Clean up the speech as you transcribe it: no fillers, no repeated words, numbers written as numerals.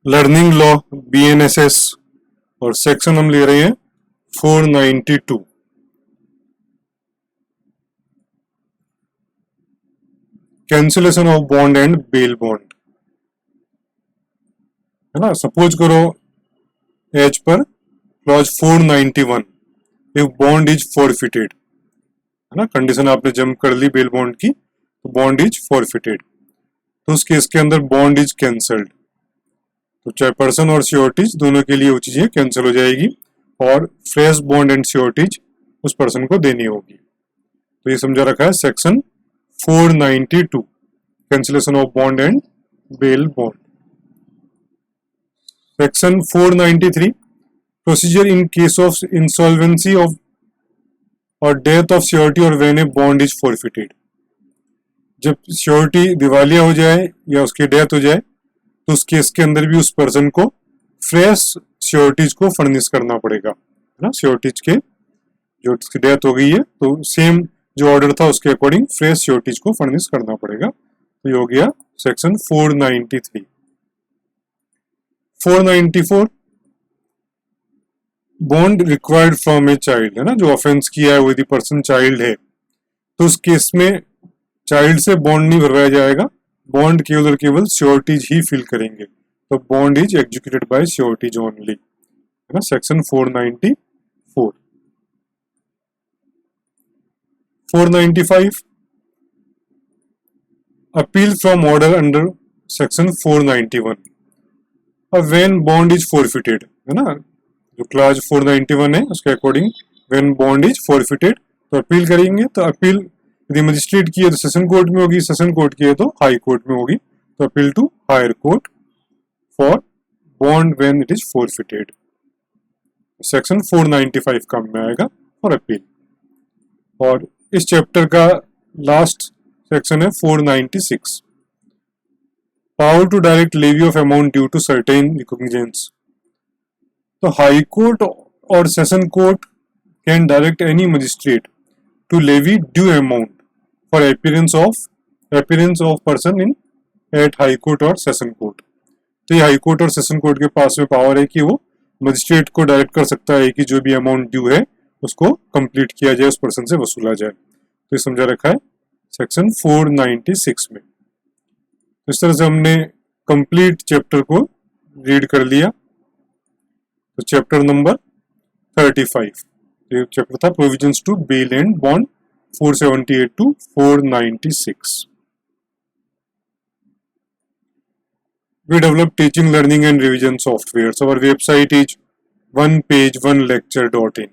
Learning law BNSS और section हम ले रहे हैं 492। Cancellation of bond and bail bond, है ना। सपोज करो as per clause 491 if bond is forfeited, है ना। कंडीशन आपने जंप कर ली बेल बॉन्ड की, तो बॉन्ड इज फॉरफिटेड, तो उस केस के अंदर बॉन्ड इज कैंसल्ड। तो चाहे पर्सन और श्योरिटीज दोनों के लिए वो चीजें कैंसिल हो जाएगी और फ्रेश बॉन्ड एंड श्योरिटीज उस पर्सन को देनी होगी। तो ये समझा रखा है section 492, cancellation of bond and bail bond. Section 493, procedure in case of insolvency of और डेथ ऑफ श्योरिटी और when a bond is forfeited. जब श्योरिटी दिवालिया हो जाए या उसकी डेथ हो जाए तो उस केस के अंदर भी उस पर्सन को फ्रेश श्योरिटीज को फर्निश करना पड़ेगा, है ना। श्योरिटीज के जो उसकी डेथ हो गई है तो सेम जो ऑर्डर था उसके अकॉर्डिंग फ्रेश श्योरिटीज को फर्निश करना पड़ेगा। तो ये हो गया section 493। 494, bond required from a child, है ना। जो ऑफेंस किया है वो यदि पर्सन चाइल्ड है तो उस केस में चाइल्ड से बॉन्ड नहीं भरवाया जाएगा, बॉन्ड केवल और केवल श्योरिटीज ही फिल करेंगे। तो bond is executed by sureties only, है ना। Section 494। 495, appeal from order under section 491। अब व्हेन बॉन्ड इज फॉरफिटेड, है ना, जो क्लॉज 491 है उसके according when bond is forfeited तो अपील करेंगे। तो अपील यदि मजिस्ट्रेट की है तो सेशन कोर्ट में होगी, सेशन कोर्ट की है तो हाई कोर्ट में होगी। तो appeal to higher court for bond when it is forfeited. Section 495 काम में आएगा फॉर अपील। और इस चैप्टर का लास्ट सेक्शन है 496, power to direct levy of amount due to certain recognizance. तो हाई कोर्ट और session court can direct any magistrate to levy due amount for appearance of person in at high court और session court. तो ये high court और session court के पास में power है कि वो मजिस्ट्रेट को डायरेक्ट कर सकता है कि जो भी अमाउंट ड्यू है उसको कंप्लीट किया जाए, उस पर्सन से वसूला जाए। तो ये समझा रखा है सेक्शन 496 में। इस तरह से हमने कंप्लीट चैप्टर को रीड कर लिया। तो चैप्टर नंबर 35 ये चैप्टर था provisions to bail and bond 478 to 496। We develop teaching, learning and revision software. So our website is onepage1lecture.in.